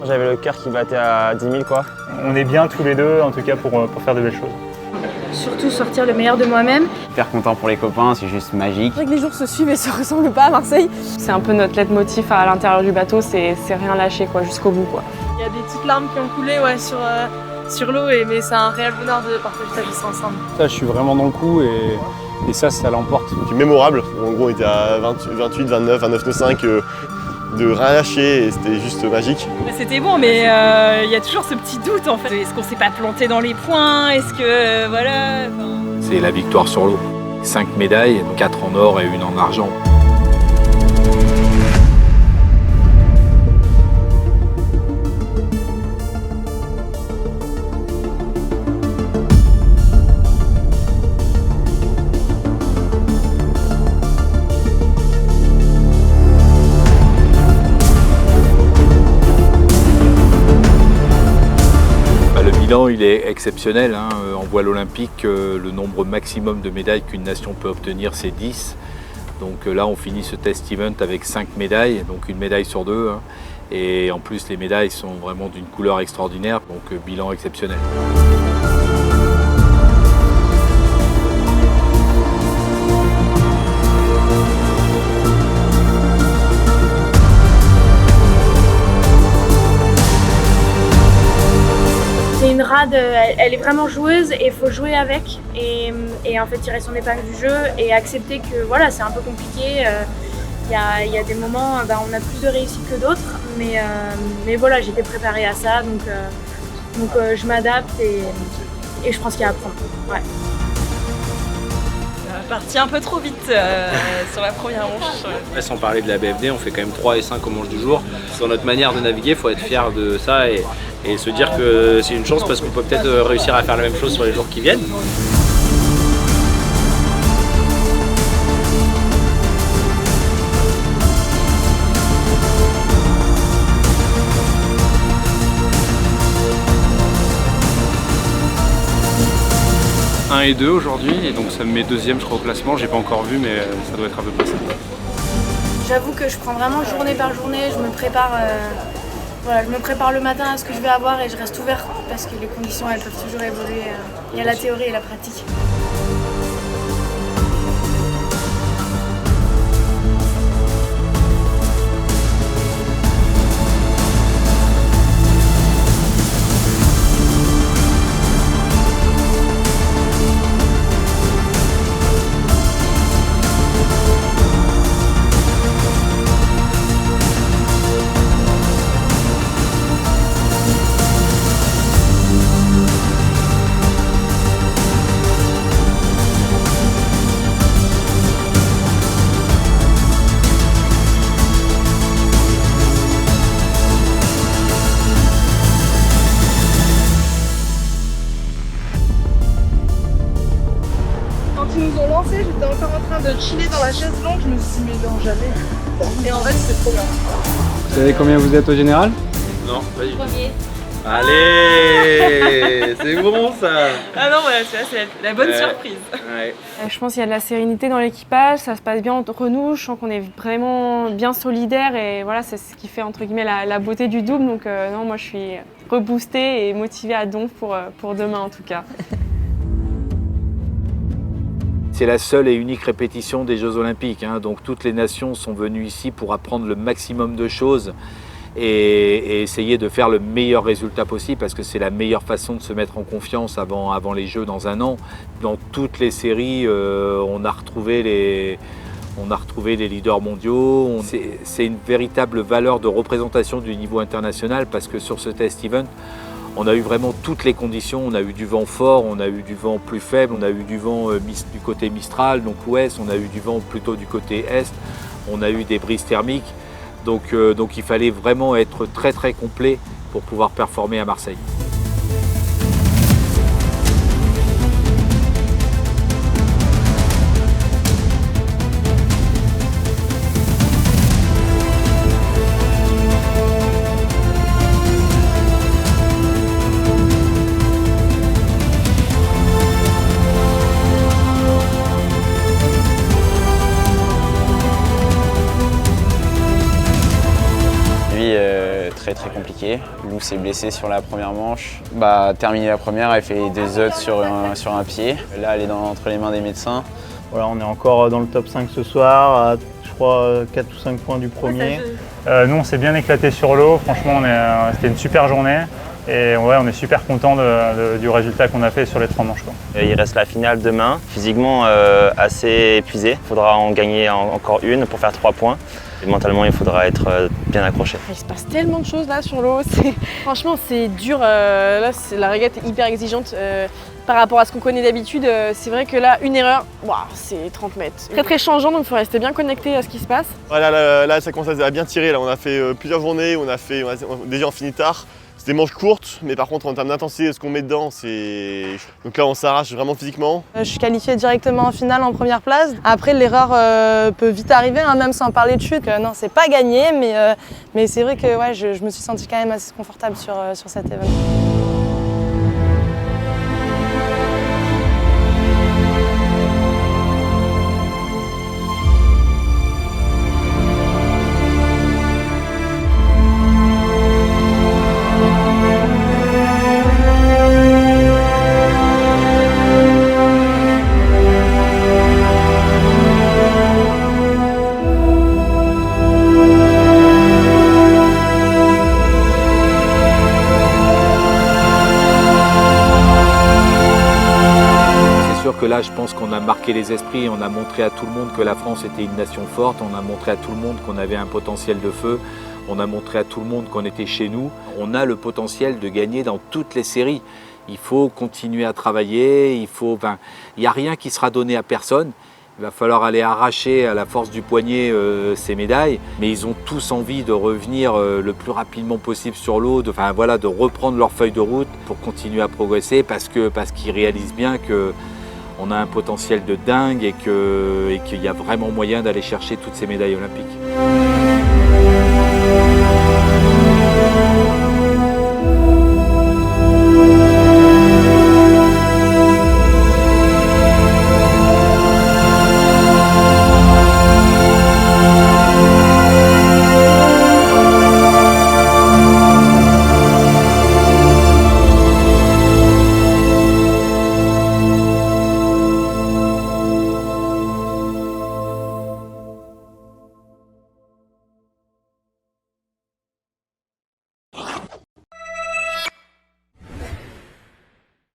J'avais le cœur qui battait à 10 000 quoi. On est bien tous les deux en tout cas pour faire de belles choses. Surtout sortir le meilleur de moi-même. Hyper content pour les copains, c'est juste magique. C'est vrai que les jours se suivent et se ressemblent pas à Marseille. C'est un peu notre leitmotiv à l'intérieur du bateau, c'est rien lâcher quoi, jusqu'au bout quoi. Il y a des petites larmes qui ont coulé sur l'eau, mais c'est un réel bonheur de partager ça juste ensemble. Ça, je suis vraiment dans le coup et ça l'emporte. C'est mémorable. En gros, on était à 28, 29, 29,5 de rien lâcher et c'était juste magique. C'était bon, mais il y a toujours ce petit doute en fait. Est-ce qu'on s'est pas planté dans les points? Est-ce que voilà. C'est la victoire sur l'eau. 5 médailles, 4 en or et 1 en argent. Le bilan il est exceptionnel. En voile olympique, le nombre maximum de médailles qu'une nation peut obtenir, c'est 10. Donc là, on finit ce test event avec 5 médailles, donc une médaille sur 2. Et en plus, les médailles sont vraiment d'une couleur extraordinaire, donc bilan exceptionnel. C'est une rade, elle est vraiment joueuse et il faut jouer avec et en fait tirer son épingle du jeu et accepter que voilà, c'est un peu compliqué. Il y a des moments où on a plus de réussite que d'autres, mais voilà, j'étais préparée à ça, donc je m'adapte et je pense qu'il y a à apprendre. Ouais. Parti un peu trop vite sur la première manche. Sans parler de la BFD, on fait quand même 3 et 5 au manche du jour. Sur notre manière de naviguer, il faut être fier de ça et se dire que c'est une chance parce qu'on peut peut-être réussir à faire la même chose sur les jours qui viennent. Et 2 aujourd'hui, et donc ça me met 2e je crois au classement, j'ai pas encore vu mais ça doit être à peu près ça. J'avoue que je prends vraiment journée par journée, je me prépare le matin à ce que je vais avoir et je reste ouverte parce que les conditions elles peuvent toujours évoluer. Il y a la théorie et la pratique. Ils nous ont lancé, j'étais encore en train de chiller dans la chaise longue, je me suis dit mais non jamais. Et en fait c'est trop bien. Vous savez combien vous êtes au général? Non, pas du tout. Premier. Allez, c'est bon ça. Ah non, voilà, tu vois, c'est la bonne surprise. Ouais. Je pense qu'il y a de la sérénité dans l'équipage, ça se passe bien entre nous, je sens qu'on est vraiment bien solidaires et voilà, c'est ce qui fait entre guillemets la beauté du double. Donc non, moi je suis reboostée et motivée à donf pour demain en tout cas. C'est la seule et unique répétition des Jeux Olympiques, donc toutes les nations sont venues ici pour apprendre le maximum de choses et essayer de faire le meilleur résultat possible parce que c'est la meilleure façon de se mettre en confiance avant les Jeux dans un an. Dans toutes les séries, on a retrouvé les leaders mondiaux. C'est une véritable valeur de représentation du niveau international parce que sur ce test event, on a eu vraiment toutes les conditions, on a eu du vent fort, on a eu du vent plus faible, on a eu du vent du côté Mistral, donc ouest, on a eu du vent plutôt du côté est, on a eu des brises thermiques, donc il fallait vraiment être très très complet pour pouvoir performer à Marseille. très compliqué. Lou s'est blessée sur la première manche. Terminé la première, elle fait des odds sur un pied. Là, elle est entre les mains des médecins. Voilà, on est encore dans le top 5 ce soir, à je crois 4 ou 5 points du premier. Nous, on s'est bien éclaté sur l'eau. Franchement, c'était une super journée. Et ouais, on est super content du résultat qu'on a fait sur les 3 manches, quoi. Il reste la finale demain, physiquement assez épuisé. Il faudra en gagner encore une pour faire 3 points. Et mentalement, il faudra être bien accroché. Il se passe tellement de choses là sur l'eau. Franchement, c'est dur. Là, la régate est hyper exigeante. Par rapport à ce qu'on connaît d'habitude, c'est vrai que là, une erreur, c'est 30 mètres. Très changeant, donc il faut rester bien connecté à ce qui se passe. Voilà, là, ça commence à bien tirer. Là, on a fait plusieurs journées, déjà on finit tard. C'est des manches courtes, mais par contre en termes d'intensité, ce qu'on met dedans, c'est... Donc là, on s'arrache vraiment physiquement. Je suis qualifiée directement en finale en première place. Après, l'erreur peut vite arriver, même sans parler de chute. Non, c'est pas gagné, mais c'est vrai que ouais, je me suis sentie quand même assez confortable sur cet événement. Que là, je pense qu'on a marqué les esprits, on a montré à tout le monde que la France était une nation forte, on a montré à tout le monde qu'on avait un potentiel de feu, on a montré à tout le monde qu'on était chez nous. On a le potentiel de gagner dans toutes les séries. Il faut continuer à travailler, il n'y a rien qui sera donné à personne. Il va falloir aller arracher à la force du poignet ces médailles, mais ils ont tous envie de revenir le plus rapidement possible sur l'eau, de reprendre leur feuille de route pour continuer à progresser parce qu'ils réalisent bien que on a un potentiel de dingue et qu'il y a vraiment moyen d'aller chercher toutes ces médailles olympiques.